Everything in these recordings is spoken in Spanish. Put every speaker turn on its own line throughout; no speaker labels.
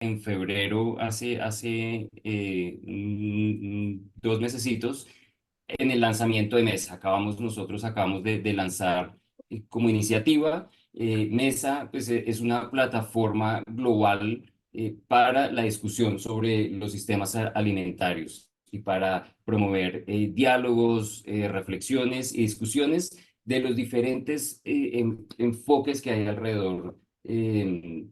en febrero, hace 2 mesecitos, en el lanzamiento de Mesa. Nosotros acabamos de lanzar como iniciativa. Mesa, pues, es una plataforma global para la discusión sobre los sistemas alimentarios y para promover diálogos, reflexiones y discusiones de los diferentes enfoques que hay alrededor de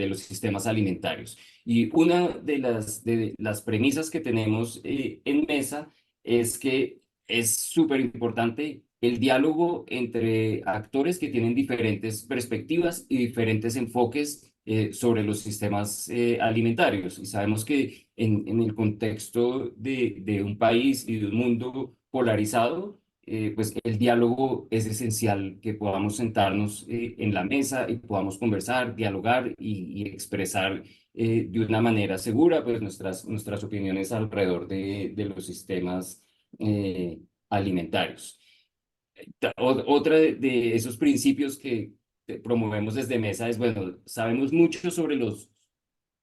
los sistemas alimentarios. Y una de las premisas que tenemos en Mesa es que es súper importante el diálogo entre actores que tienen diferentes perspectivas y diferentes enfoques sobre los sistemas alimentarios. Y sabemos que en el contexto de un país y de un mundo polarizado, pues el diálogo es esencial, que podamos sentarnos en la mesa y podamos conversar, dialogar y expresar de una manera segura pues nuestras opiniones alrededor de los sistemas eh, alimentarios. Otra de esos principios que promovemos desde Mesa es, bueno, sabemos mucho sobre los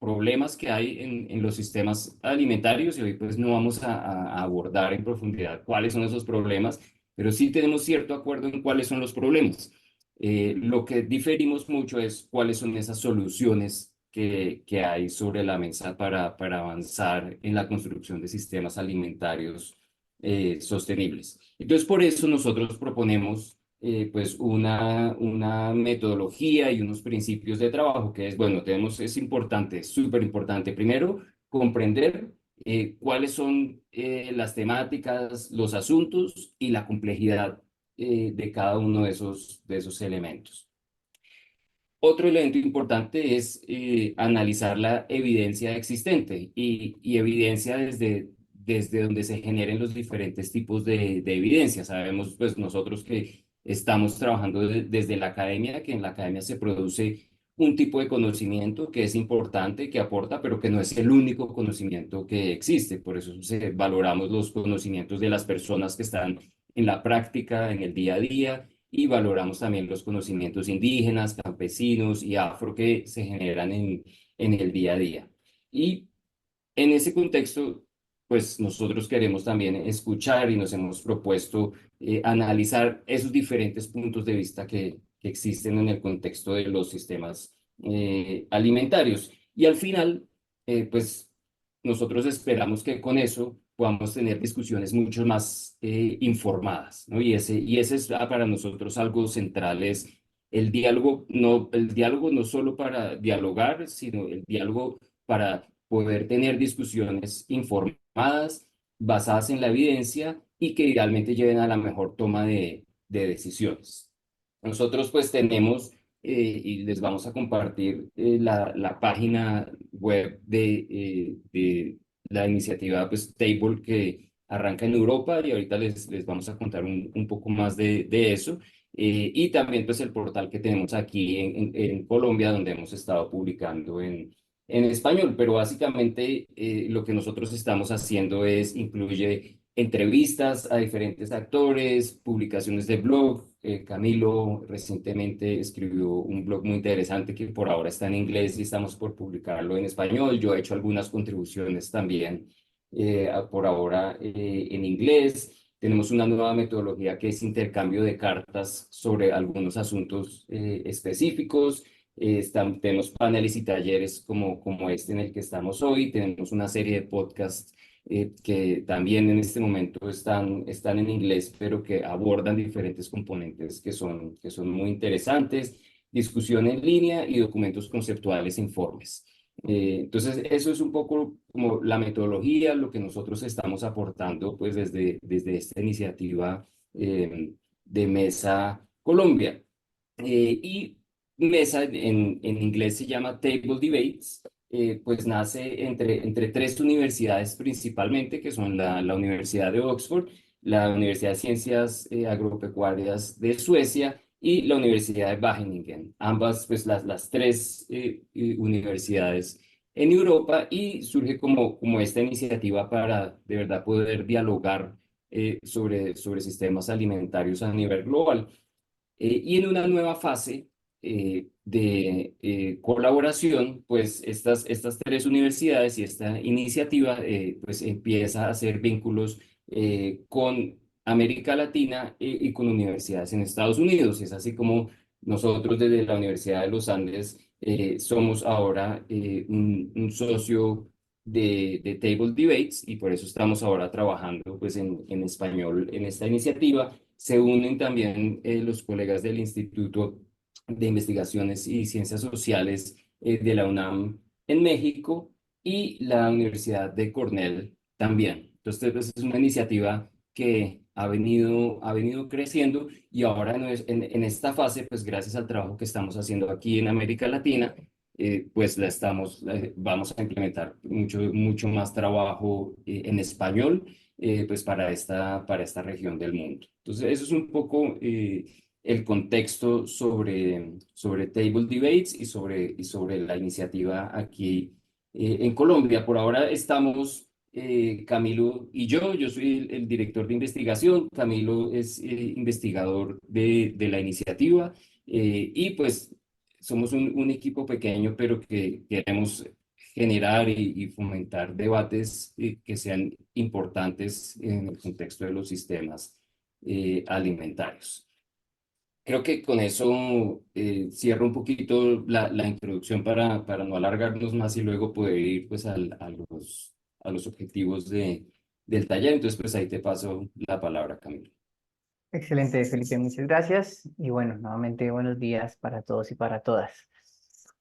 problemas que hay en los sistemas alimentarios y hoy pues no vamos a abordar en profundidad cuáles son esos problemas, pero sí tenemos cierto acuerdo en cuáles son los problemas. Lo que diferimos mucho es cuáles son esas soluciones que hay sobre la mesa para avanzar en la construcción de sistemas alimentarios sostenibles. Entonces, por eso nosotros proponemos pues una metodología y unos principios de trabajo que es, bueno, es importante, súper importante, primero, comprender cuáles son las temáticas, los asuntos y la complejidad de cada uno de esos elementos. Otro elemento importante es analizar la evidencia existente y evidencia desde donde se generen los diferentes tipos de evidencia. Sabemos, pues, nosotros que estamos trabajando desde la academia, que en la academia se produce un tipo de conocimiento que es importante, que aporta, pero que no es el único conocimiento que existe. Por eso valoramos los conocimientos de las personas que están en la práctica, en el día a día, y valoramos también los conocimientos indígenas, campesinos y afro que se generan en el día a día. Y en ese contexto, pues nosotros queremos también escuchar y nos hemos propuesto analizar esos diferentes puntos de vista que existen en el contexto de los sistemas alimentarios. Y al final, pues nosotros esperamos que con eso podamos tener discusiones mucho más informadas, ¿no? Y ese es para nosotros algo central, es el diálogo no solo para dialogar, sino el diálogo para poder tener discusiones informadas, basadas en la evidencia y que idealmente lleven a la mejor toma de decisiones. Nosotros pues tenemos y les vamos a compartir la página web de la iniciativa pues Table, que arranca en Europa, y ahorita les vamos a contar un poco más de eso. Y también pues el portal que tenemos aquí en Colombia, donde hemos estado publicando en español, pero básicamente lo que nosotros estamos haciendo incluye entrevistas a diferentes actores, publicaciones de blog. Camilo recientemente escribió un blog muy interesante que por ahora está en inglés y estamos por publicarlo en español. Yo he hecho algunas contribuciones también por ahora en inglés. Tenemos una nueva metodología que es intercambio de cartas sobre algunos asuntos específicos. Tenemos paneles y talleres como este en el que estamos hoy. Tenemos una serie de podcasts que también en este momento están en inglés, pero que abordan diferentes componentes que son muy interesantes, discusión en línea y documentos conceptuales e informes. Entonces, eso es un poco como la metodología, lo que nosotros estamos aportando pues desde esta iniciativa de Mesa Colombia. Y Mesa en inglés se llama Table Debates. Pues nace entre tres universidades principalmente, que son la Universidad de Oxford, la Universidad de Ciencias Agropecuarias de Suecia y la Universidad de Wageningen. Ambas, pues las tres universidades en Europa, y surge como esta iniciativa para de verdad poder dialogar sobre sistemas alimentarios a nivel global. Y en una nueva fase colaboración, pues estas tres universidades y esta iniciativa pues empieza a hacer vínculos con América Latina y con universidades en Estados Unidos. Es así como nosotros desde la Universidad de los Andes somos ahora un socio de Table Debates y por eso estamos ahora trabajando pues en español en esta iniciativa. Se unen también los colegas del Instituto de Investigaciones y Ciencias Sociales de la UNAM en México y la Universidad de Cornell también. Entonces, pues, es una iniciativa que ha venido creciendo y ahora en esta fase, pues gracias al trabajo que estamos haciendo aquí en América Latina, pues vamos a implementar mucho más trabajo en español, pues para esta región del mundo. Entonces, eso es un poco el contexto sobre Table Debates y sobre la iniciativa aquí en Colombia. Por ahora estamos Camilo y yo soy el director de investigación, Camilo es investigador de la iniciativa y pues somos un equipo pequeño, pero que queremos generar y fomentar debates que sean importantes en el contexto de los sistemas alimentarios. Creo que con eso cierro un poquito la introducción para no alargarnos más y luego poder ir pues a los objetivos del taller. Entonces, pues ahí te paso la palabra, Camilo.
Excelente, Felipe, muchas gracias. Y bueno, nuevamente buenos días para todos y para todas.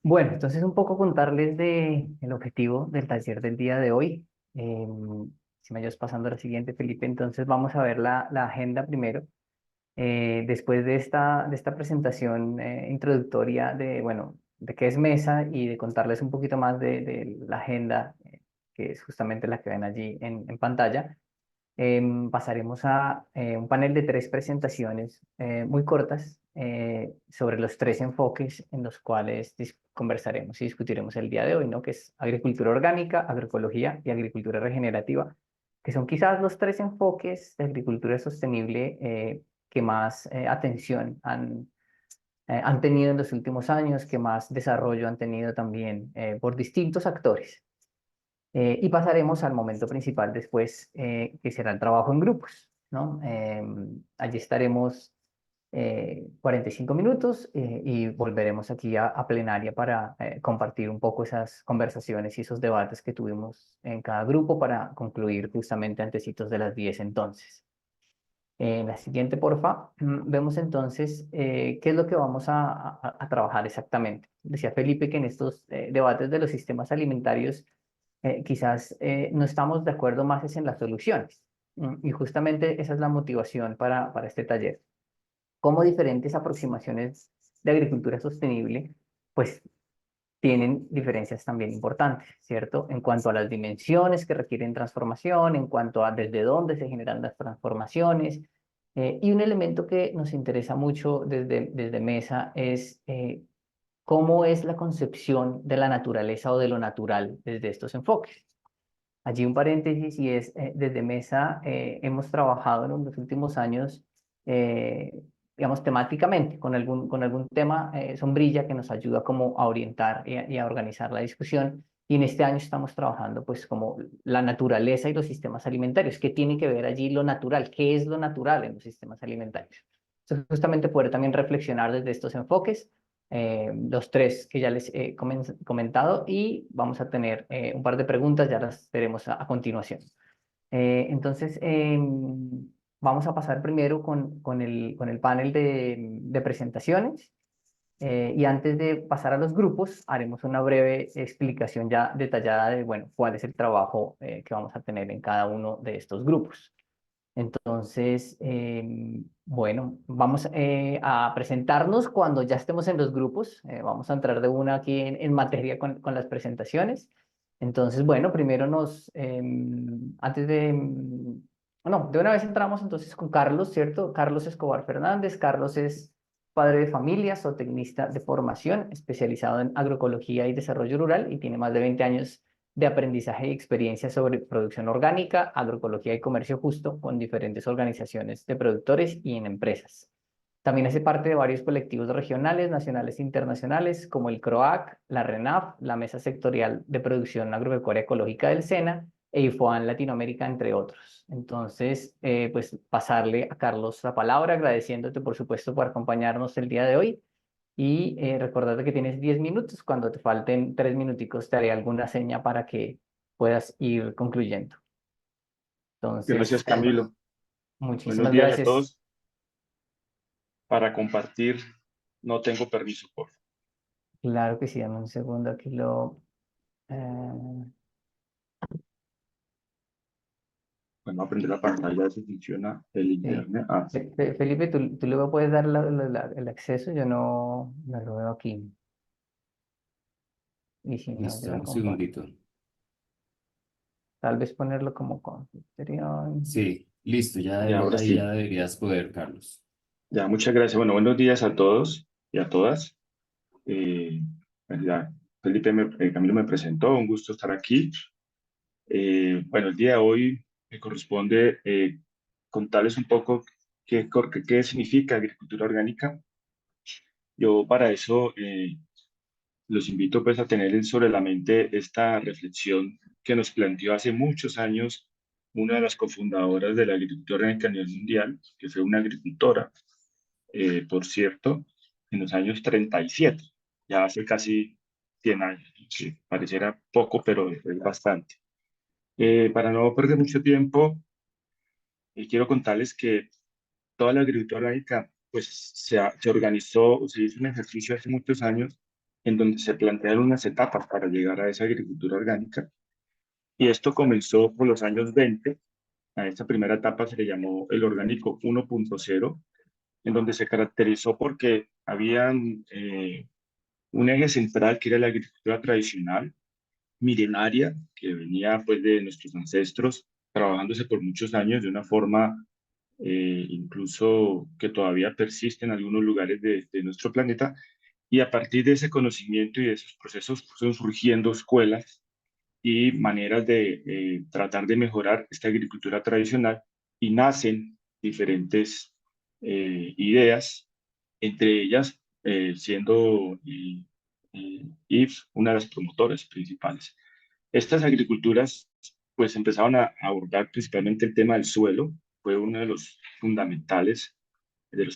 Bueno, entonces un poco contarles de el objetivo del taller del día de hoy. Si me ayudas pasando a la siguiente, Felipe, entonces vamos a ver la agenda primero. Después de esta presentación introductoria de, bueno, de qué es Mesa y de contarles un poquito más de la agenda, que es justamente la que ven allí en pantalla, pasaremos a un panel de tres presentaciones muy cortas sobre los tres enfoques en los cuales conversaremos y discutiremos el día de hoy, ¿no? Que es agricultura orgánica, agroecología y agricultura regenerativa, que son quizás los tres enfoques de agricultura sostenible que más atención han tenido en los últimos años, que más desarrollo han tenido también por distintos actores. Y pasaremos al momento principal después, que será el trabajo en grupos, ¿no? Allí estaremos 45 minutos y volveremos aquí a plenaria para compartir un poco esas conversaciones y esos debates que tuvimos en cada grupo para concluir justamente antecitos de las 10 entonces. En la siguiente, porfa, vemos entonces qué es lo que vamos a trabajar exactamente. Decía Felipe que en estos debates de los sistemas alimentarios quizás no estamos de acuerdo más es en las soluciones. Y justamente esa es la motivación para este taller. Cómo diferentes aproximaciones de agricultura sostenible, pues tienen diferencias también importantes, ¿cierto? En cuanto a las dimensiones que requieren transformación, en cuanto a desde dónde se generan las transformaciones. Y un elemento que nos interesa mucho desde Mesa es cómo es la concepción de la naturaleza o de lo natural desde estos enfoques. Allí un paréntesis y es, desde Mesa hemos trabajado en los últimos años, eh, digamos, temáticamente, con algún tema sombrilla que nos ayuda como a orientar y a organizar la discusión. Y en este año estamos trabajando pues como la naturaleza y los sistemas alimentarios. ¿Qué tiene que ver allí lo natural? ¿Qué es lo natural en los sistemas alimentarios? Entonces, justamente poder también reflexionar desde estos enfoques, los tres que ya les he comentado, y vamos a tener un par de preguntas, ya las veremos a continuación. Entonces, vamos a pasar primero con el panel de presentaciones. Y antes de pasar a los grupos, haremos una breve explicación ya detallada de, bueno, cuál es el trabajo que vamos a tener en cada uno de estos grupos. Entonces, bueno, vamos a presentarnos cuando ya estemos en los grupos. Vamos a entrar de una aquí en materia con las presentaciones. Entonces, bueno, primero antes de, no, de una vez entramos entonces con Carlos, ¿cierto? Carlos Escobar Fernández. Carlos es padre de familia, zootecnista de formación, especializado en agroecología y desarrollo rural y tiene más de 20 años de aprendizaje y experiencia sobre producción orgánica, agroecología y comercio justo con diferentes organizaciones de productores y en empresas. También hace parte de varios colectivos regionales, nacionales e internacionales, como el CROAC, la RENAF, la Mesa Sectorial de Producción Agropecuaria Ecológica del SENA e IFOAN Latinoamérica, entre otros. Entonces, pues pasarle a Carlos la palabra, agradeciéndote, por supuesto, por acompañarnos el día de hoy. Y recordarte que tienes 10 minutos. Cuando te falten 3 minuticos, te haré alguna seña para que puedas ir concluyendo. Entonces,
Gracias, Camilo. Buenos
muchísimas
días a
gracias.
todos. Para compartir, no tengo permiso, por favor.
Claro que sí, dame un segundo, aquí lo... eh,
Bueno, aprender la pantalla si funciona el
sí.
internet. Ah, sí.
Felipe, ¿tú luego puedes dar el acceso? Yo no lo veo aquí. Y si no, yo
Listo,
la
un
comparto.
segundito.
Tal vez ponerlo como anfitrión.
Sí, listo,
Y ahora
ahí ya
sí.
deberías poder, Carlos.
Ya, muchas gracias. Bueno, buenos días a todos y a todas. Eh, pues ya, Camilo me presentó, un gusto estar aquí. Bueno, el día de hoy me corresponde contarles un poco qué significa agricultura orgánica. Yo para eso los invito pues a tener sobre la mente esta reflexión que nos planteó hace muchos años una de las cofundadoras de la agricultura orgánica a nivel mundial, que fue una agricultora, por cierto, en los años 37, ya hace casi 100 años, que pareciera poco, pero es bastante. Para no perder mucho tiempo, quiero contarles que toda la agricultura orgánica pues se organizó, se hizo un ejercicio hace muchos años en donde se plantearon unas etapas para llegar a esa agricultura orgánica. Y esto comenzó por los años 20. A esta primera etapa se le llamó el orgánico 1.0, en donde se caracterizó porque había un eje central que era la agricultura tradicional, milenaria, que venía pues de nuestros ancestros, trabajándose por muchos años de una forma incluso que todavía persiste en algunos lugares de nuestro planeta. Y a partir de ese conocimiento y de esos procesos fueron surgiendo escuelas y maneras de tratar de mejorar esta agricultura tradicional y nacen diferentes ideas, entre ellas siendo IF una de las promotoras principales. Estas agriculturas pues empezaron a abordar principalmente el tema del suelo, fue uno de los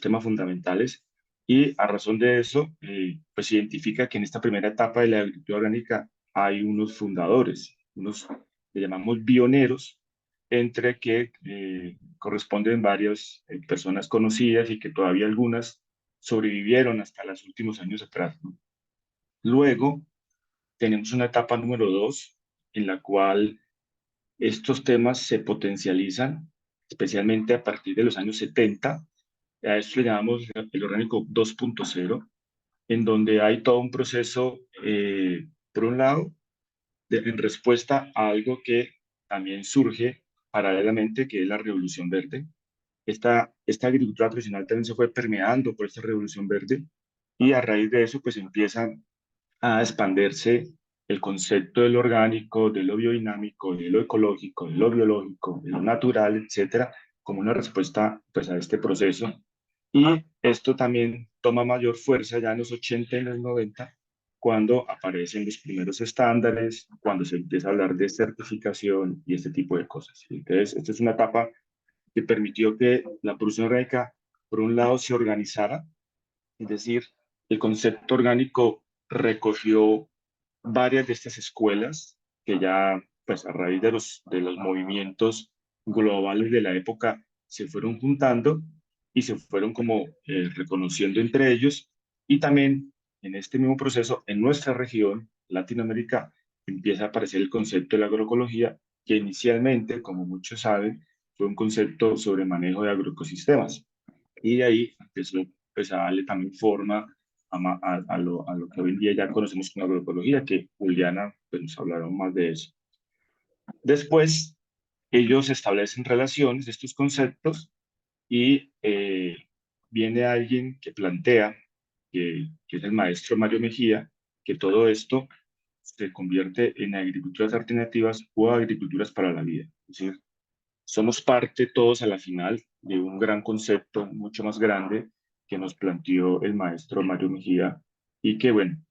temas fundamentales, y a razón de eso, pues se identifica que en esta primera etapa de la agricultura orgánica hay unos fundadores, unos le llamamos pioneros, entre que corresponden varias personas conocidas y que todavía algunas sobrevivieron hasta los últimos años atrás, ¿no? Luego tenemos una etapa número 2 en la cual estos temas se potencializan, especialmente a partir de los años 70. A esto le llamamos el orgánico 2.0, en donde hay todo un proceso, por un lado, en respuesta a algo que también surge paralelamente, que es la Revolución Verde. Esta agricultura tradicional también se fue permeando por esta Revolución Verde y a raíz de eso pues empiezan a expandirse el concepto de lo orgánico, de lo biodinámico, de lo ecológico, de lo biológico, de lo natural, etcétera, como una respuesta pues a este proceso. Y esto también toma mayor fuerza ya en los 80 y en los 90, cuando aparecen los primeros estándares, cuando se empieza a hablar de certificación y este tipo de cosas. Entonces, esta es una etapa que permitió que la producción orgánica, por un lado, se organizara, es decir, el concepto orgánico recogió varias de estas escuelas que ya, pues a raíz de los movimientos globales de la época, se fueron juntando y se fueron como reconociendo entre ellos. Y también en este mismo proceso, en nuestra región, Latinoamérica, empieza a aparecer el concepto de la agroecología, que inicialmente, como muchos saben, fue un concepto sobre manejo de agroecosistemas. Y de ahí empezó pues, a darle también forma a lo que hoy en día ya conocemos como agroecología, que Juliana pues, nos hablaron más de eso. Después, ellos establecen relaciones de estos conceptos y viene alguien que plantea, que es el maestro Mario Mejía, que todo esto se convierte en agriculturas alternativas o agriculturas para la vida. Es decir, somos parte todos a la final de un gran concepto mucho más grande que nos planteó el maestro Mario Mejía y que, bueno,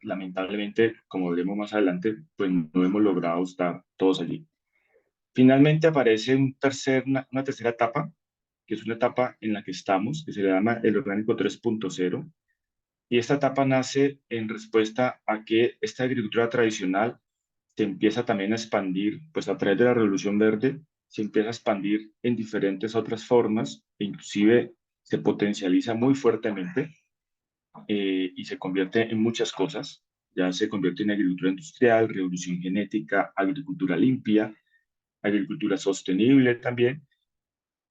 lamentablemente, como veremos más adelante, pues no hemos logrado estar todos allí. Finalmente aparece una tercera etapa, que es una etapa en la que estamos, que se le llama el orgánico 3.0, y esta etapa nace en respuesta a que esta agricultura tradicional se empieza también a expandir, pues a través de la Revolución Verde, se empieza a expandir en diferentes otras formas, e inclusive se potencializa muy fuertemente y se convierte en muchas cosas. Ya se convierte en agricultura industrial, revolución genética, agricultura limpia, agricultura sostenible también,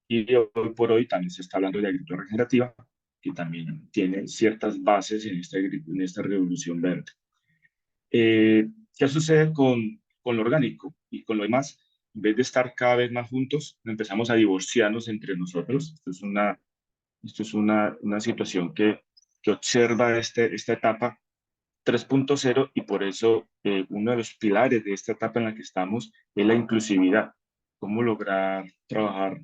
y hoy por hoy también se está hablando de agricultura regenerativa, que también tiene ciertas bases en esta revolución verde. ¿Qué sucede con lo orgánico y con lo demás? En vez de estar cada vez más juntos, empezamos a divorciarnos entre nosotros. Esto es una situación que observa esta etapa 3.0 y por eso uno de los pilares de esta etapa en la que estamos es la inclusividad, cómo lograr trabajar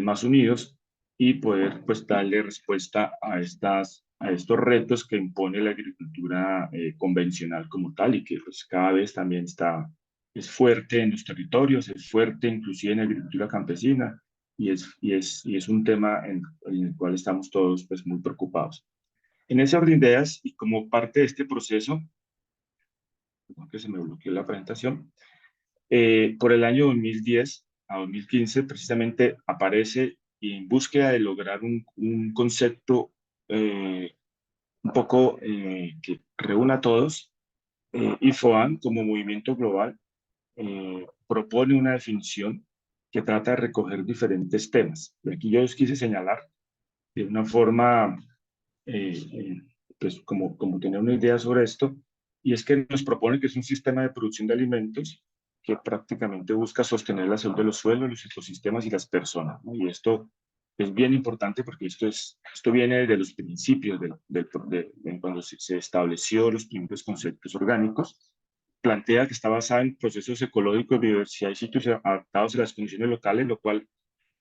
más unidos y poder pues darle respuesta a estos retos que impone la agricultura convencional como tal y que pues cada vez también es fuerte en los territorios, es fuerte inclusive en la agricultura campesina y es un tema en el cual estamos todos pues muy preocupados. En ese orden de ideas y como parte de este proceso, que se me bloqueó la presentación, por el año 2010 a 2015 precisamente aparece y en búsqueda de lograr un concepto un poco que reúna a todos, IFOAM como movimiento global propone una definición que trata de recoger diferentes temas. Y aquí yo os quise señalar de una forma pues como tener una idea sobre esto, y es que nos propone que es un sistema de producción de alimentos que prácticamente busca sostener la salud de los suelos, los ecosistemas y las personas, ¿no? Y esto es bien importante porque esto viene de los principios de cuando se estableció los primeros conceptos orgánicos. Plantea que está basada en procesos ecológicos, biodiversidad y sitios adaptados a las condiciones locales, lo cual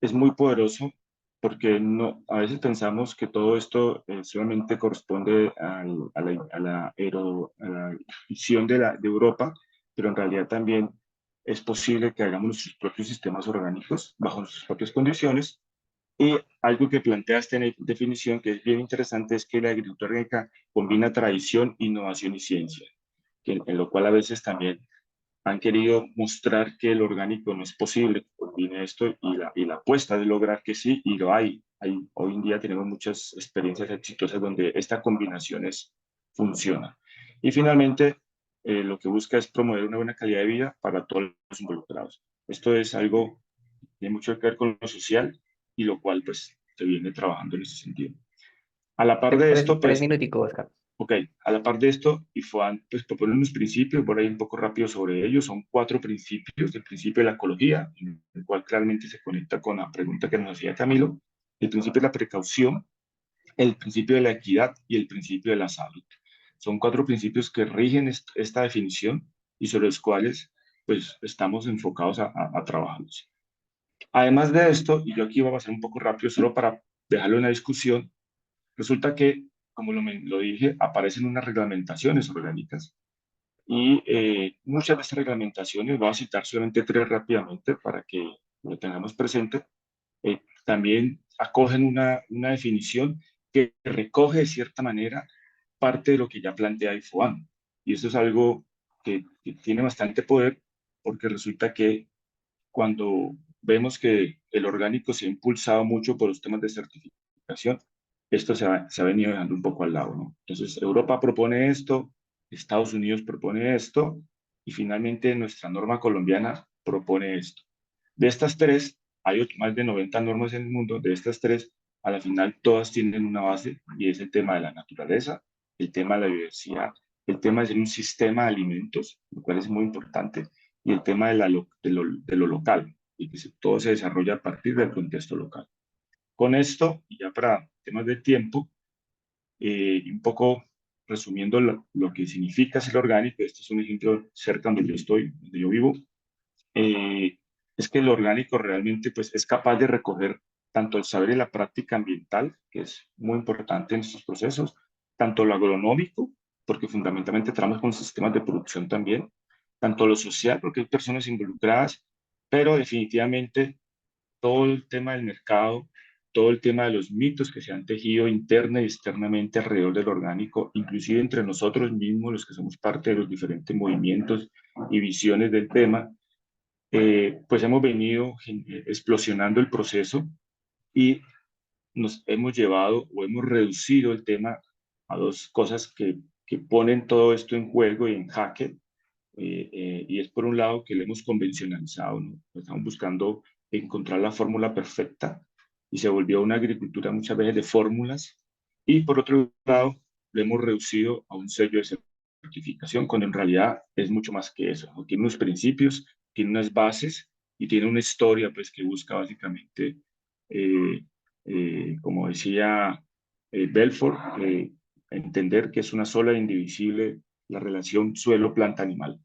es muy poderoso porque no, a veces pensamos que todo esto solamente corresponde a la visión de Europa, pero en realidad también es posible que hagamos nuestros propios sistemas orgánicos bajo nuestras propias condiciones. Y algo que plantea esta definición que es bien interesante es que la agricultura orgánica combina tradición, innovación y ciencia, en lo cual a veces también han querido mostrar que el orgánico no es posible que combine esto y la apuesta de lograr que sí, y lo hay. Hoy en día tenemos muchas experiencias exitosas donde esta combinación funciona. Y finalmente, lo que busca es promover una buena calidad de vida para todos los involucrados. Esto es algo que tiene mucho que ver con lo social y lo cual pues se viene trabajando en ese sentido. A la par de esto,
Tres
pues
minuticos, Oscar.
ok, a la par de esto, IFOAN pues, propone unos principios, por ahí un poco rápido sobre ellos. Son 4 principios. El principio de la ecología, en el cual claramente se conecta con la pregunta que nos hacía Camilo. El principio de la precaución, el principio de la equidad y el principio de la salud. Son 4 principios que rigen esta definición y sobre los cuales pues, estamos enfocados a trabajarlos. Además de esto, y yo aquí voy a pasar un poco rápido solo para dejarle una discusión, resulta que, como lo dije, aparecen unas reglamentaciones orgánicas y muchas de estas reglamentaciones, voy a citar solamente 3 rápidamente para que lo tengamos presente, también acogen una definición que recoge de cierta manera parte de lo que ya plantea IFOAM. Y eso es algo que tiene bastante poder porque resulta que cuando vemos que el orgánico se ha impulsado mucho por los temas de certificación, esto se ha venido dejando un poco al lado, ¿no? Entonces, Europa propone esto, Estados Unidos propone esto, y finalmente nuestra norma colombiana propone esto. De estas 3, hay más de 90 normas en el mundo, de estas 3, a la final todas tienen una base, y es el tema de la naturaleza, el tema de la biodiversidad, el tema de ser un sistema de alimentos, lo cual es muy importante, y el tema de lo local, y que todo se desarrolla a partir del contexto local. Con esto, y ya para temas de tiempo, un poco resumiendo lo que significa ser orgánico, este es un ejemplo cerca donde yo estoy, donde yo vivo, es que el orgánico realmente pues, es capaz de recoger tanto el saber y la práctica ambiental, que es muy importante en estos procesos, tanto lo agronómico, porque fundamentalmente trabajamos con sistemas de producción también, tanto lo social, porque hay personas involucradas, pero definitivamente todo el tema del mercado, todo el tema de los mitos que se han tejido interna y externamente alrededor del orgánico, inclusive entre nosotros mismos, los que somos parte de los diferentes movimientos y visiones del tema, pues hemos venido explosionando el proceso y nos hemos llevado o hemos reducido el tema a dos cosas que ponen todo esto en juego y en jaque. Y es por un lado que lo hemos convencionalizado, ¿no? Estamos buscando encontrar la fórmula perfecta y se volvió una agricultura muchas veces de fórmulas. Y por otro lado, lo hemos reducido a un sello de certificación, cuando en realidad es mucho más que eso, ¿no? Tiene unos principios, tiene unas bases y tiene una historia pues, que busca básicamente, eh, como decía Belfort, entender que es una sola e indivisible la relación suelo-planta-animal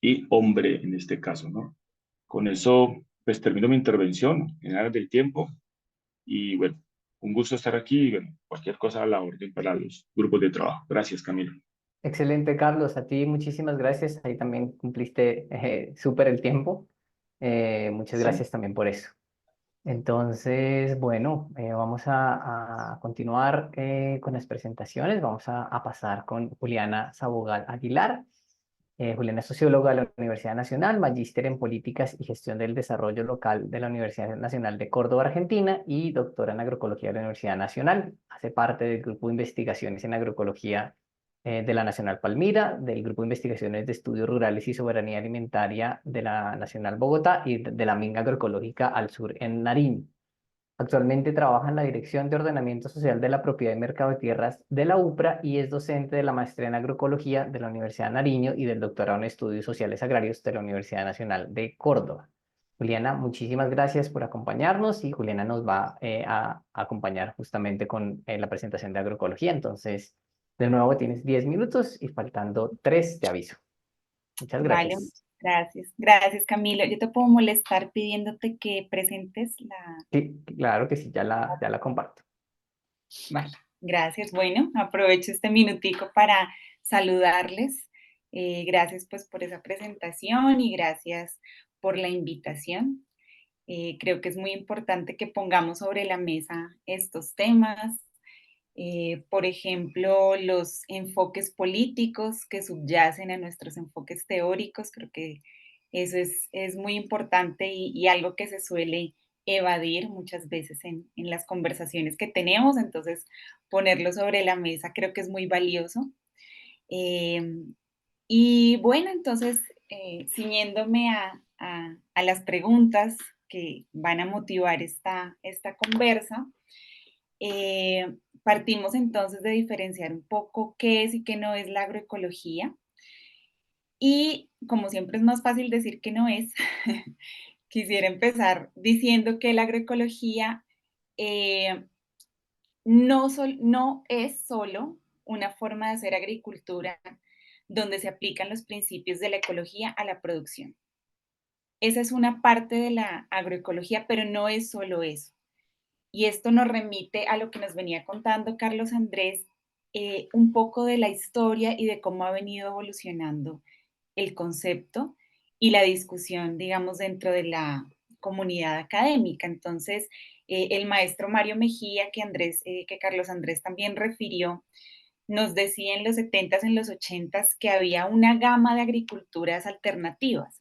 y hombre en este caso, ¿no? Con eso, pues termino mi intervención en áreas del tiempo y bueno, un gusto estar aquí y bueno, cualquier cosa a la orden para los grupos de trabajo. Gracias, Camilo.
Excelente, Carlos. A ti muchísimas gracias. Ahí también cumpliste súper el tiempo. Muchas
Sí.
gracias también por eso. Entonces, bueno, vamos a continuar con las presentaciones. Vamos a pasar con Juliana Sabogal Aguilar. Juliana es socióloga de la Universidad Nacional, magíster en Políticas y Gestión del Desarrollo Local de la Universidad Nacional de Córdoba, Argentina, y doctora en Agroecología de la Universidad Nacional. Hace parte del Grupo de Investigaciones en Agroecología de la Nacional Palmira, del Grupo de Investigaciones de Estudios Rurales y Soberanía Alimentaria de la Nacional Bogotá y de la Minga Agroecológica al sur en Nariño. Actualmente trabaja en la Dirección de Ordenamiento Social de la Propiedad y Mercado de Tierras de la UPRA y es docente de la maestría en agroecología de la Universidad de Nariño y del doctorado en estudios sociales agrarios de la Universidad Nacional de Córdoba. Juliana, muchísimas gracias por acompañarnos y Juliana nos va a acompañar justamente con la presentación de agroecología. Entonces, de nuevo tienes 10 minutos y faltando 3 te aviso. Muchas
Vale,
gracias.
gracias. Gracias, Camilo. Yo te puedo molestar pidiéndote que presentes la...
Sí, claro que sí, ya la comparto.
Vale, gracias. Bueno, aprovecho este minutico para saludarles. Gracias pues por esa presentación y gracias por la invitación. Creo que es muy importante que pongamos sobre la mesa estos temas. Por ejemplo, los enfoques políticos que subyacen a nuestros enfoques teóricos. Creo que eso es muy importante y algo que se suele evadir muchas veces en las conversaciones que tenemos. Entonces, ponerlo sobre la mesa creo que es muy valioso. Eh, y bueno, entonces, ciñéndome a las preguntas que van a motivar esta conversa, partimos entonces de diferenciar un poco qué es y qué no es la agroecología. Y como siempre es más fácil decir que no es, quisiera empezar diciendo que la agroecología eh, no es solo una forma de hacer agricultura donde se aplican los principios de la ecología a la producción. Esa es una parte de la agroecología, pero no es solo eso. Y esto nos remite a lo que nos venía contando Carlos Andrés, un poco de la historia y de cómo ha venido evolucionando el concepto y la discusión, digamos, dentro de la comunidad académica. Entonces, el maestro Mario Mejía, que Carlos Andrés también refirió, nos decía en los 70s, en los 80s, que había una gama de agriculturas alternativas.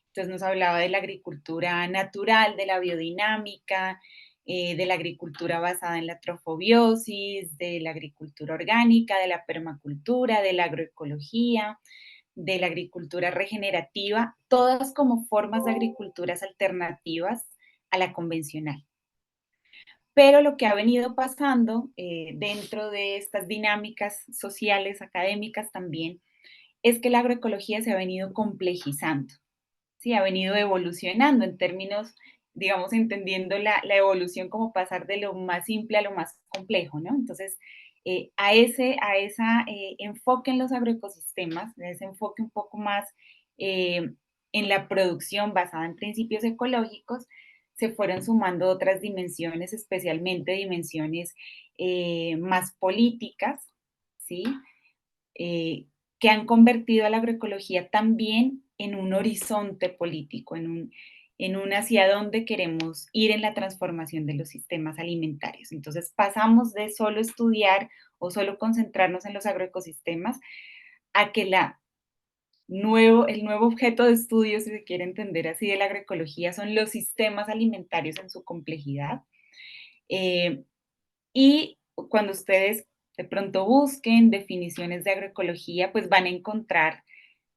Entonces nos hablaba de la agricultura natural, de la biodinámica, de la agricultura basada en la trofobiosis, de la agricultura orgánica, de la permacultura, de la agroecología, de la agricultura regenerativa, todas como formas de agriculturas alternativas a la convencional. Pero lo que ha venido pasando dentro de estas dinámicas sociales, académicas también, es que la agroecología se ha venido complejizando. Sí, ha venido evolucionando en términos, digamos, entendiendo la evolución como pasar de lo más simple a lo más complejo, ¿no? Entonces, a ese enfoque en los agroecosistemas, a ese enfoque un poco más en la producción basada en principios ecológicos, se fueron sumando otras dimensiones, especialmente dimensiones más políticas, ¿sí? Que han convertido a la agroecología también en un horizonte político, en un hacia dónde queremos ir en la transformación de los sistemas alimentarios. Entonces pasamos de solo estudiar o solo concentrarnos en los agroecosistemas a que el nuevo objeto de estudio, si se quiere entender así, de la agroecología son los sistemas alimentarios en su complejidad. Y cuando ustedes de pronto busquen definiciones de agroecología, pues van a encontrar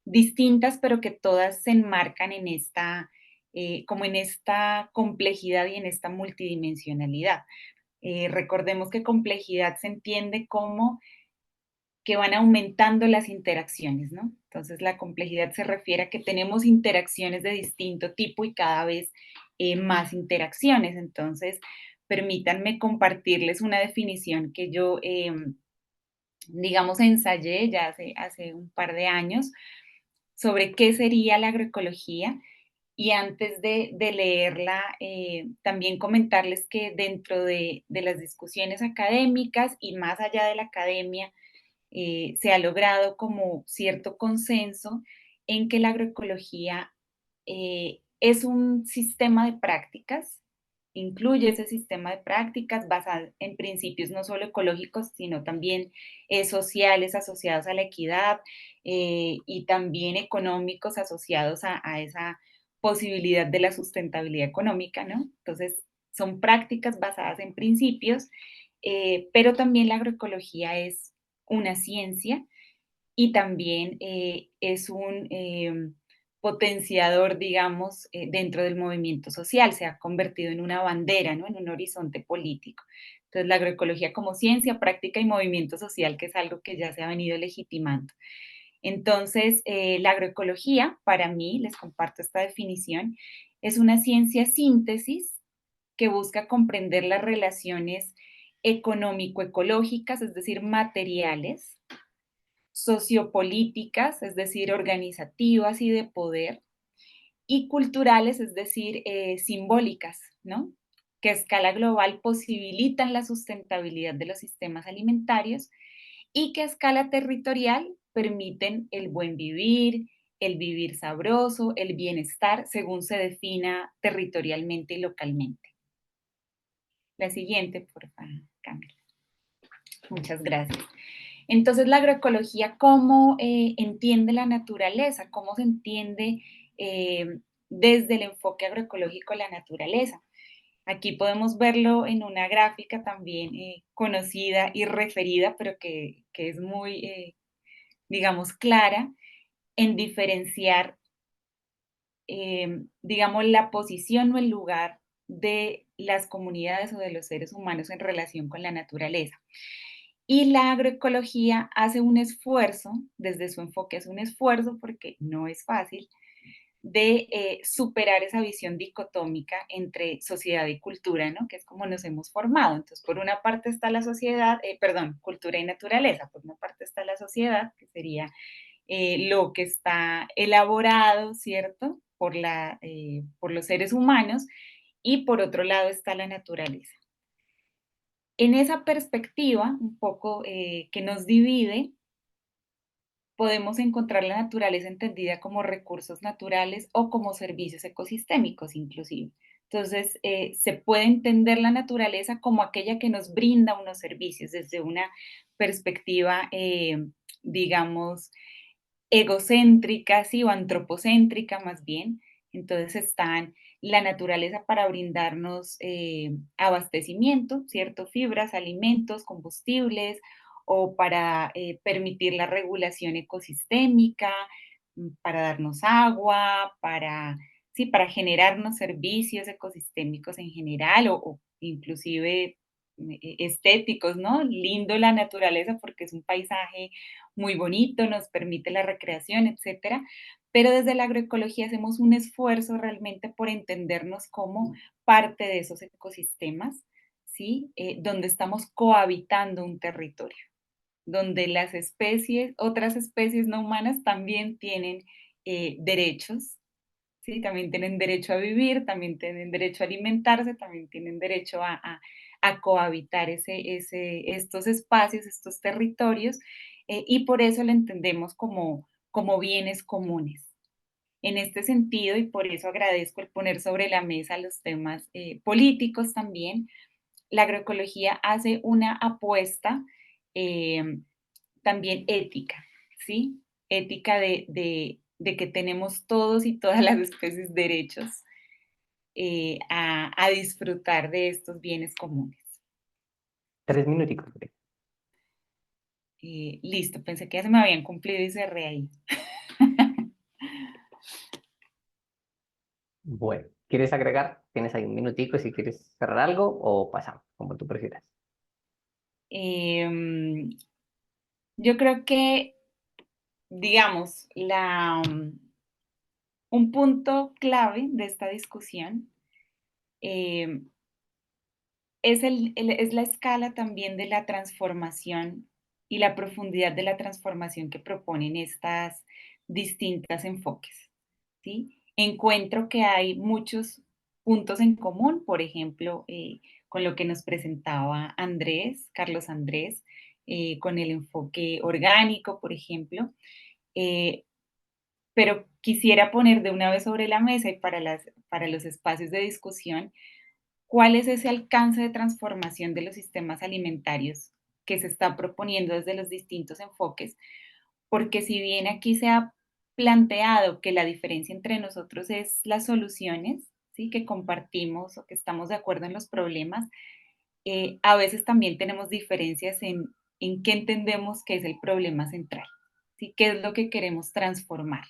distintas, pero que todas se enmarcan en como en esta complejidad y en esta multidimensionalidad. Recordemos que complejidad se entiende como que van aumentando las interacciones, ¿no? Entonces la complejidad se refiere a que tenemos interacciones de distinto tipo y cada vez más interacciones. Entonces, permítanme compartirles una definición que yo, digamos, ensayé ya hace un par de años sobre qué sería la agroecología. Y antes de leerla, también comentarles que dentro de las discusiones académicas y más allá de la academia, se ha logrado como cierto consenso en que la agroecología es un sistema de prácticas, incluye ese sistema de prácticas basado en principios no solo ecológicos, sino también sociales asociados a la equidad y también económicos asociados a esa posibilidad de la sustentabilidad económica, ¿no? Entonces, son prácticas basadas en principios, pero también la agroecología es una ciencia y también es un potenciador, digamos, dentro del movimiento social, se ha convertido en una bandera, ¿no? En un horizonte político. Entonces, la agroecología como ciencia, práctica y movimiento social, que es algo que ya se ha venido legitimando. Entonces, la agroecología, para mí, les comparto esta definición, es una ciencia síntesis que busca comprender las relaciones económico-ecológicas, es decir, materiales, sociopolíticas, es decir, organizativas y de poder, y culturales, es decir, simbólicas, ¿no? Que a escala global posibilitan la sustentabilidad de los sistemas alimentarios y que a escala territorial permiten el buen vivir, el vivir sabroso, el bienestar, según se defina territorialmente y localmente. La siguiente, por favor, Camila. Muchas gracias. Entonces, la agroecología, ¿cómo entiende la naturaleza? ¿Cómo se entiende desde el enfoque agroecológico la naturaleza? Aquí podemos verlo en una gráfica también conocida y referida, pero que es muy, digamos, clara en diferenciar, digamos, la posición o el lugar de las comunidades o de los seres humanos en relación con la naturaleza. Y la agroecología hace un esfuerzo, desde su enfoque hace un esfuerzo, porque no es fácil, de superar esa visión dicotómica entre sociedad y cultura, ¿no? Que es como nos hemos formado. Entonces, por una parte está la sociedad, cultura y naturaleza, por una parte está la sociedad, que sería lo que está elaborado, ¿cierto? Por los seres humanos, y por otro lado está la naturaleza. En esa perspectiva, un poco que nos divide, podemos encontrar la naturaleza entendida como recursos naturales o como servicios ecosistémicos inclusive. Entonces, se puede entender la naturaleza como aquella que nos brinda unos servicios desde una perspectiva, digamos, egocéntrica, ¿sí? O antropocéntrica más bien. Entonces están la naturaleza para brindarnos abastecimiento, ¿cierto? Fibras, alimentos, combustibles, o para permitir la regulación ecosistémica, para darnos agua, sí, para generarnos servicios ecosistémicos en general o inclusive estéticos, ¿no? Lindo la naturaleza porque es un paisaje muy bonito, nos permite la recreación, etcétera. Pero desde la agroecología hacemos un esfuerzo realmente por entendernos como parte de esos ecosistemas, ¿sí? Donde estamos cohabitando un territorio, donde las especies, otras especies no humanas también tienen derechos, ¿sí? También tienen derecho a vivir, también tienen derecho a alimentarse, también tienen derecho a cohabitar estos espacios, estos territorios, y por eso lo entendemos como bienes comunes. En este sentido, y por eso agradezco el poner sobre la mesa los temas políticos también, la agroecología hace una apuesta eh, también ética, ¿sí? Ética de que tenemos todos y todas las especies derechos a disfrutar de estos bienes comunes.
3 minuticos, creo.
Listo, pensé que ya se me habían cumplido y cerré ahí.
Bueno, ¿quieres agregar? Tienes ahí un minutico si quieres cerrar algo o pasamos, como tú prefieras.
Em, yo creo que, digamos, un punto clave de esta discusión em, es la escala también de la transformación y la profundidad de la transformación que proponen estas distintas enfoques, ¿sí? Encuentro que hay muchos puntos en común, por ejemplo, con lo que nos presentaba Andrés, Carlos Andrés, con el enfoque orgánico, por ejemplo, eh, pero quisiera poner de una vez sobre la mesa y para los espacios de discusión, ¿cuál es ese alcance de transformación de los sistemas alimentarios que se está proponiendo desde los distintos enfoques? Porque si bien aquí se ha planteado que la diferencia entre nosotros es las soluciones, ¿sí? Que compartimos o que estamos de acuerdo en los problemas, a veces también tenemos diferencias en qué entendemos que es el problema central, ¿sí? ¿Qué es lo que queremos transformar?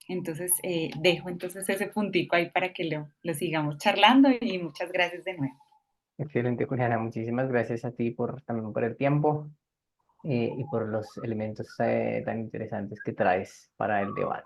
Entonces, dejo entonces ese puntico ahí para que lo sigamos charlando y muchas gracias de nuevo.
Excelente, Juliana. Muchísimas gracias a ti también por el tiempo y por los elementos tan interesantes que traes para el debate.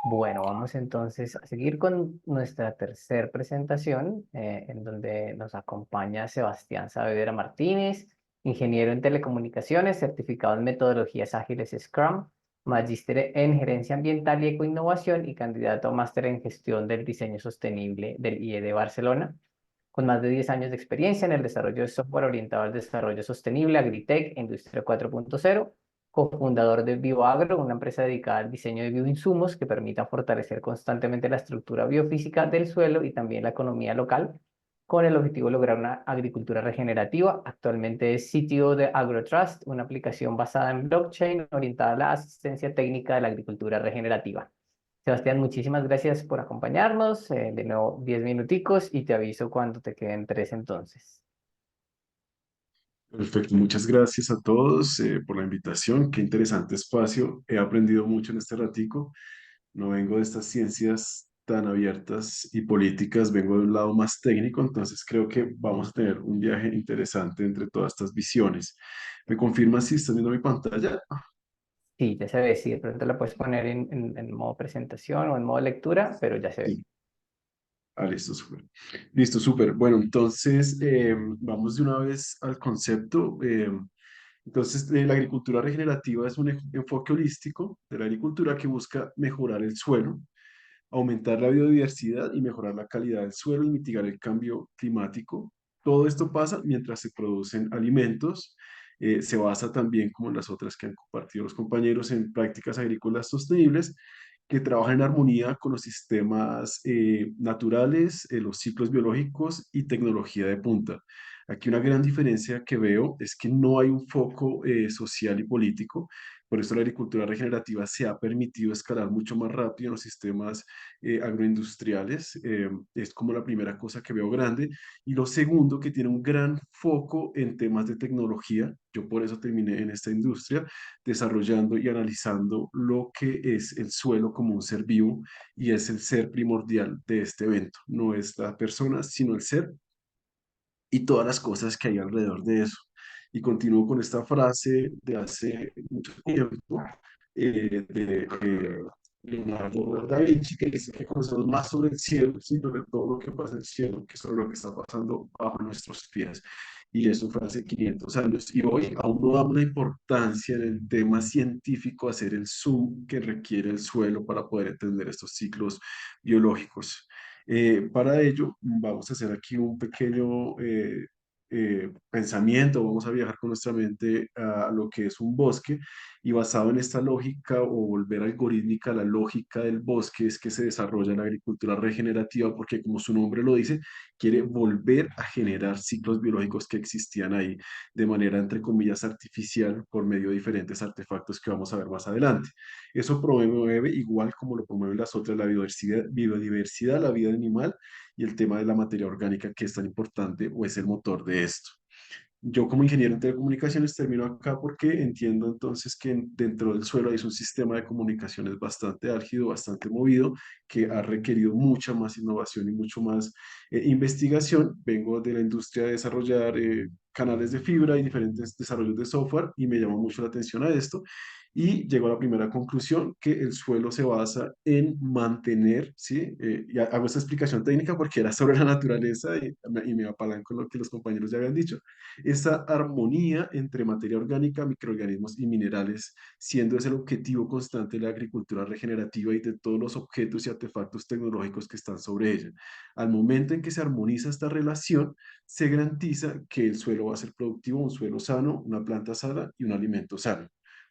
Bueno, vamos entonces a seguir con nuestra tercera presentación, en donde nos acompaña Sebastián Saavedra Martínez, ingeniero en telecomunicaciones, certificado en metodologías ágiles Scrum, magíster en gerencia ambiental y ecoinnovación y candidato a máster en gestión del diseño sostenible del IE de Barcelona, con más de 10 años de experiencia en el desarrollo de software orientado al desarrollo sostenible, Agritech, Industria 4.0, cofundador de BioAgro, una empresa dedicada al diseño de bioinsumos que permita fortalecer constantemente la estructura biofísica del suelo y también la economía local, con el objetivo de lograr una agricultura regenerativa. Actualmente es CTO de AgroTrust, una aplicación basada en blockchain orientada a la asistencia técnica de la agricultura regenerativa. Sebastián, muchísimas gracias por acompañarnos. De nuevo, 10 minuticos y te aviso cuando te queden 3 entonces.
Perfecto, muchas gracias a todos por la invitación. Qué interesante espacio. He aprendido mucho en este ratico. No vengo de estas ciencias tan abiertas y políticas, vengo de un lado más técnico, entonces creo que vamos a tener un viaje interesante entre todas estas visiones. ¿Me confirmas si estás viendo mi pantalla?
Sí, ya se ve, sí, de pronto la puedes poner en modo presentación o en modo lectura, pero ya se ve.
Sí. Ah, listo, súper. Listo, súper. Bueno, entonces vamos de una vez al concepto. Entonces, la agricultura regenerativa es un enfoque holístico de la agricultura que busca mejorar el suelo, aumentar la biodiversidad y mejorar la calidad del suelo y mitigar el cambio climático. Todo esto pasa mientras se producen alimentos. Se basa también, como en las otras que han compartido los compañeros, en prácticas agrícolas sostenibles que trabajan en armonía con los sistemas naturales, los ciclos biológicos y tecnología de punta. Aquí una gran diferencia que veo es que no hay un foco social y político. Por eso la agricultura regenerativa se ha permitido escalar mucho más rápido en los sistemas agroindustriales. Es como la primera cosa que veo grande. Y lo segundo, que tiene un gran foco en temas de tecnología. Yo por eso terminé en esta industria, desarrollando y analizando lo que es el suelo como un ser vivo y es el ser primordial de este evento. No es la persona, sino el ser y todas las cosas que hay alrededor de eso. Y continúo con esta frase de hace mucho tiempo, de Leonardo da Vinci, que dice que conocemos más sobre el cielo, sino de todo lo que pasa en el cielo, que sobre lo que está pasando bajo nuestros pies. y eso fue hace 500 años. Y hoy aún no damos la importancia en el tema científico a hacer el zoom que requiere el suelo para poder entender estos ciclos biológicos. Para ello, vamos a hacer aquí un pequeño pensamiento, vamos a viajar con nuestra mente a lo que es un bosque y basado en esta lógica o volver algorítmica, la lógica del bosque es que se desarrolla la agricultura regenerativa porque como su nombre lo dice, quiere volver a generar ciclos biológicos que existían ahí de manera, entre comillas, artificial por medio de diferentes artefactos que vamos a ver más adelante. Eso promueve, igual como lo promueven las otras, la biodiversidad, la vida animal y el tema de la materia orgánica que es tan importante o es el motor de esto. Yo como ingeniero en telecomunicaciones termino acá porque entiendo entonces que dentro del suelo hay un sistema de comunicaciones bastante álgido, bastante movido, que ha requerido mucha más innovación y mucho más investigación. Vengo de la industria de desarrollar canales de fibra y diferentes desarrollos de software y me llama mucho la atención a esto. Y llego a la primera conclusión, que el suelo se basa en mantener, ¿sí? Y hago esta explicación técnica porque era sobre la naturaleza y me apalanco con lo que los compañeros ya habían dicho esa armonía entre materia orgánica, microorganismos y minerales, siendo ese el objetivo constante de la agricultura regenerativa y de todos los objetos y artefactos tecnológicos que están sobre ella. Al momento en que se armoniza esta relación, se garantiza que el suelo va a ser productivo, un suelo sano, una planta sana y un alimento sano.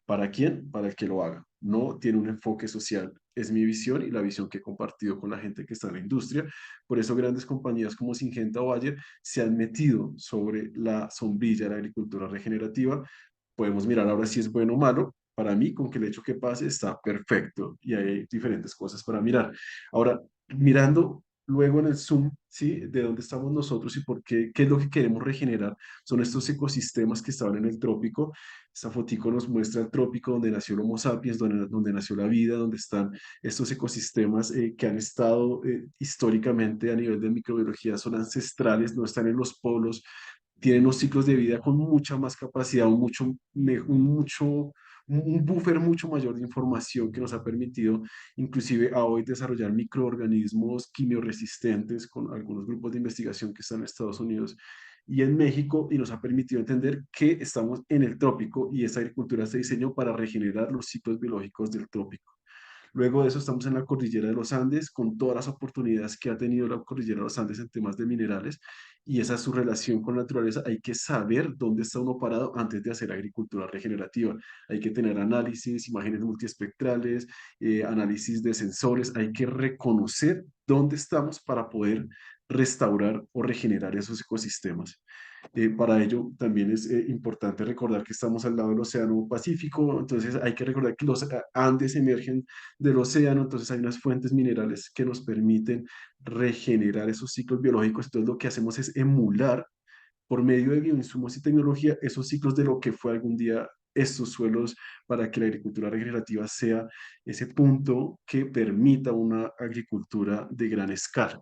¿Para quién? Para el que lo haga. No tiene un enfoque social. Es mi visión y la visión que he compartido con la gente que está en la industria. Por eso grandes compañías como Syngenta o Bayer se han metido sobre la sombrilla de la agricultura regenerativa. Podemos mirar ahora si es bueno o malo. Para mí, con que el hecho que pase está perfecto y hay diferentes cosas para mirar. Ahora, mirando luego en el zoom, ¿sí? De dónde estamos nosotros y por qué, qué es lo que queremos regenerar. Son estos ecosistemas que estaban en el trópico. Esta fotico nos muestra el trópico donde nació el Homo sapiens, donde nació la vida, donde están estos ecosistemas que han estado históricamente a nivel de microbiología, son ancestrales, no están en los polos, tienen unos ciclos de vida con mucha más capacidad, un buffer mucho mayor de información que nos ha permitido inclusive a hoy desarrollar microorganismos quimioresistentes con algunos grupos de investigación que están en Estados Unidos y en México y nos ha permitido entender que estamos en el trópico y esta agricultura se diseñó para regenerar los ciclos biológicos del trópico. Luego de eso estamos en la cordillera de los Andes con todas las oportunidades que ha tenido la cordillera de los Andes en temas de minerales y esa es su relación con la naturaleza. Hay que saber dónde está uno parado antes de hacer agricultura regenerativa. Hay que tener análisis, imágenes multiespectrales, análisis de sensores. Hay que reconocer dónde estamos para poder restaurar o regenerar esos ecosistemas. Para ello también es importante recordar que estamos al lado del Océano Pacífico, entonces hay que recordar que los Andes emergen del océano, entonces hay unas fuentes minerales que nos permiten regenerar esos ciclos biológicos, entonces lo que hacemos es emular por medio de bioinsumos y tecnología esos ciclos de lo que fue algún día estos suelos para que la agricultura regenerativa sea ese punto que permita una agricultura de gran escala.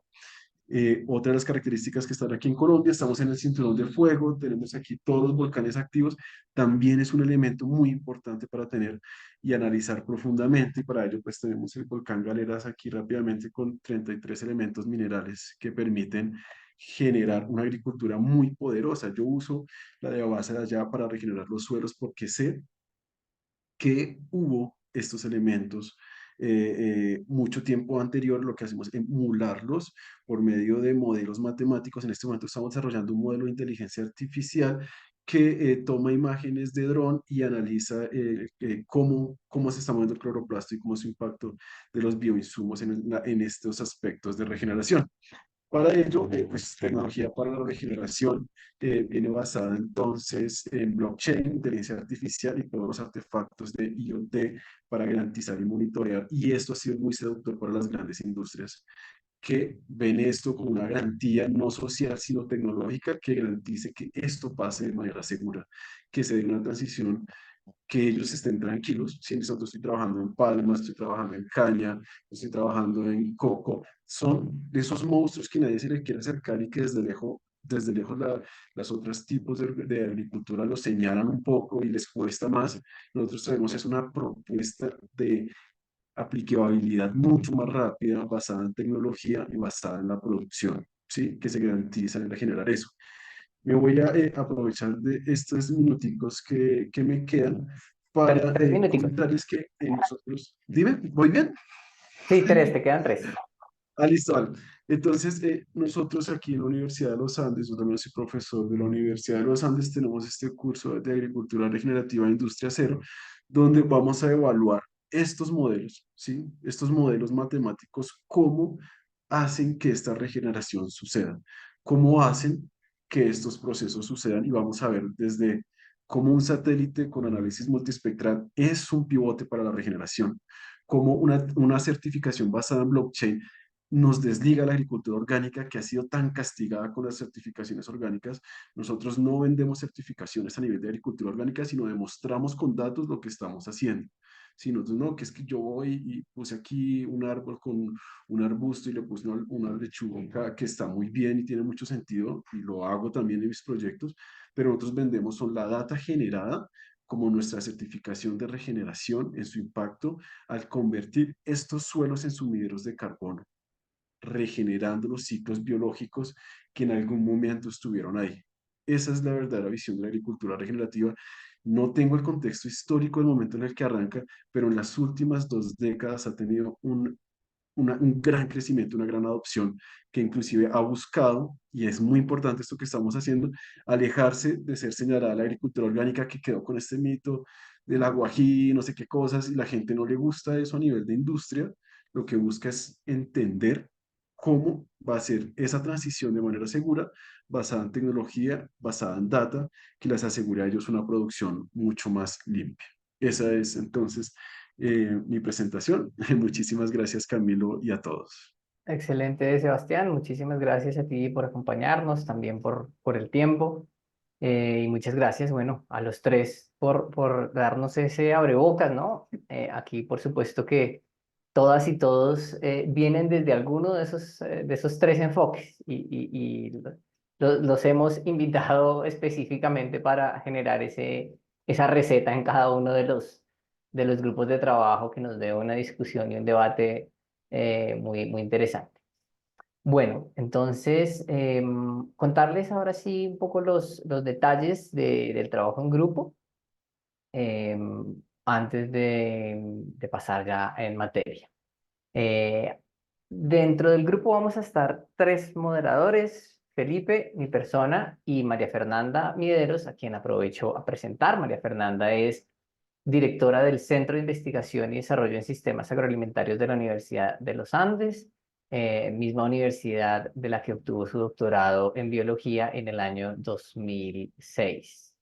Otra de las características que están aquí en Colombia, estamos en el cinturón de fuego, tenemos aquí todos los volcanes activos, también es un elemento muy importante para tener y analizar profundamente y para ello pues tenemos el volcán Galeras aquí rápidamente con 33 elementos minerales que permiten generar una agricultura muy poderosa. Yo uso la de base de allá para regenerar los suelos porque sé que hubo estos elementos mucho tiempo anterior, lo que hacemos es emularlos por medio de modelos matemáticos. En este momento estamos desarrollando un modelo de inteligencia artificial que toma imágenes de dron y analiza cómo se está moviendo el cloroplasto y cómo es su impacto de los bioinsumos en estos aspectos de regeneración. Para ello, pues tecnología para la regeneración viene basada entonces en blockchain, inteligencia artificial y todos los artefactos de IoT para garantizar y monitorear. Y esto ha sido muy seductor para las grandes industrias que ven esto como una garantía no social, sino tecnológica que garantice que esto pase de manera segura, que se dé una transición que ellos estén tranquilos. Si nosotros estoy trabajando en palma, estoy trabajando en caña, estoy trabajando en coco, son de esos monstruos que nadie se le quiere acercar y que desde lejos las otras tipos de agricultura los señalan un poco y les cuesta más. Nosotros tenemos es una propuesta de aplicabilidad mucho más rápida, basada en tecnología y basada en la producción, ¿sí? Que se garantiza en generar eso. Me voy a aprovechar de estos minuticos que me quedan para
Tres minuticos.
comentarles que nosotros, dime, ¿voy bien?
Sí, tres, te quedan tres.
Ah, listo, vale. Entonces, nosotros aquí en la Universidad de los Andes, yo también soy profesor de la Universidad de los Andes, tenemos este curso de Agricultura Regenerativa e Industria Cero, donde vamos a evaluar estos modelos, ¿sí? Estos modelos matemáticos, cómo hacen que esta regeneración suceda, cómo hacen que estos procesos sucedan y vamos a ver desde cómo un satélite con análisis multiespectral es un pivote para la regeneración, cómo una certificación basada en blockchain nos desliga la agricultura orgánica que ha sido tan castigada con las certificaciones orgánicas. Nosotros no vendemos certificaciones a nivel de agricultura orgánica, sino demostramos con datos lo que estamos haciendo. Si nosotros no, que es que yo voy y puse aquí un árbol con un arbusto y le puse una lechuga que está muy bien y tiene mucho sentido y lo hago también en mis proyectos, pero nosotros vendemos son la data generada como nuestra certificación de regeneración en su impacto al convertir estos suelos en sumideros de carbono, regenerando los ciclos biológicos que en algún momento estuvieron ahí. Esa es la verdadera visión de la agricultura regenerativa. No tengo el contexto histórico del momento en el que arranca, pero en las últimas 2 décadas ha tenido un gran crecimiento, una gran adopción, que inclusive ha buscado, y es muy importante esto que estamos haciendo, alejarse de ser señalada la agricultura orgánica que quedó con este mito del aguají, no sé qué cosas, y la gente no le gusta eso a nivel de industria. Lo que busca es entender cómo va a ser esa transición de manera segura, basada en tecnología, basada en data, que les asegure a ellos una producción mucho más limpia. Esa es entonces mi presentación. Muchísimas gracias, Camilo, y a todos.
Excelente, Sebastián. Muchísimas gracias a ti por acompañarnos, también por el tiempo. Y muchas gracias, bueno, a los tres por darnos ese abrebocas, ¿no? Aquí, por supuesto que todas y todos vienen desde alguno de esos tres enfoques y los hemos invitado específicamente para generar esa receta en cada uno de los grupos de trabajo que nos dé una discusión y un debate muy interesante. Bueno, entonces, contarles ahora sí un poco los detalles del trabajo en grupo antes de pasar ya en materia. Eh, Dentro del grupo vamos a estar tres moderadores, Felipe, mi persona, y María Fernanda Mideros, a quien aprovecho a presentar. María Fernanda es directora del Centro de Investigación y Desarrollo en Sistemas Agroalimentarios de la Universidad de los Andes, misma universidad de la que obtuvo su doctorado en biología en el año 2016,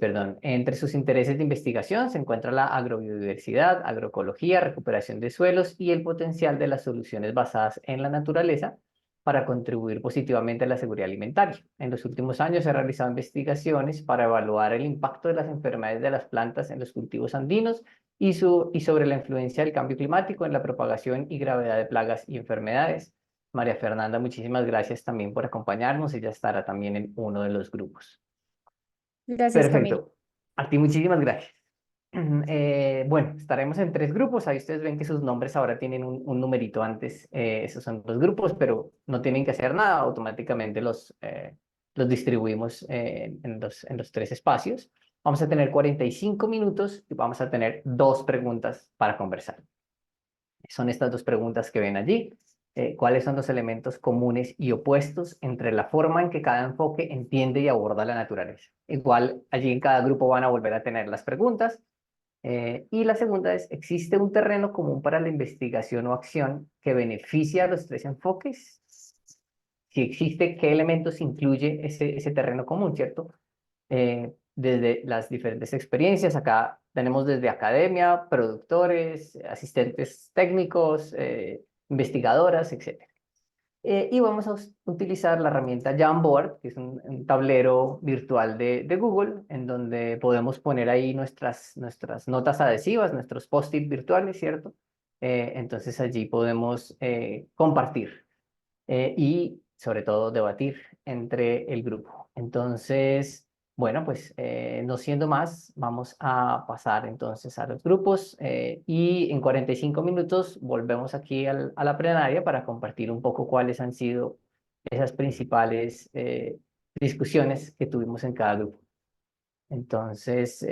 perdón. Entre sus intereses de investigación se encuentra la agrobiodiversidad, agroecología, recuperación de suelos y el potencial de las soluciones basadas en la naturaleza para contribuir positivamente a la seguridad alimentaria. En los últimos años se han realizado investigaciones para evaluar el impacto de las enfermedades de las plantas en los cultivos andinos y sobre la influencia del cambio climático en la propagación y gravedad de plagas y enfermedades. María Fernanda, muchísimas gracias también por acompañarnos. Ella estará también en uno de los grupos.
Gracias, Camilo.
Perfecto. A ti muchísimas gracias. Bueno, estaremos en tres grupos. Ahí ustedes ven que sus nombres ahora tienen un numerito antes. Esos son los grupos, pero no tienen que hacer nada. Automáticamente los distribuimos en los tres espacios. Vamos a tener 45 minutos y vamos a tener 2 preguntas para conversar. Son estas 2 preguntas que ven allí. ¿Cuáles son los elementos comunes y opuestos entre la forma en que cada enfoque entiende y aborda la naturaleza? Igual, allí en cada grupo van a volver a tener las preguntas. Y la segunda es, ¿existe un terreno común para la investigación o acción que beneficia a los tres enfoques? Si existe, ¿qué elementos incluye ese terreno común, cierto? Desde las diferentes experiencias, acá tenemos desde academia, productores, asistentes técnicos, investigadoras, etc. Y vamos a utilizar la herramienta Jamboard, que es un tablero virtual de Google, en donde podemos poner ahí nuestras notas adhesivas, nuestros post-it virtuales, ¿cierto? Entonces allí podemos compartir y sobre todo debatir entre el grupo. Entonces, bueno, pues no siendo más, vamos a pasar entonces a los grupos y en 45 minutos volvemos aquí a la plenaria para compartir un poco cuáles han sido esas principales discusiones que tuvimos en cada grupo. Entonces,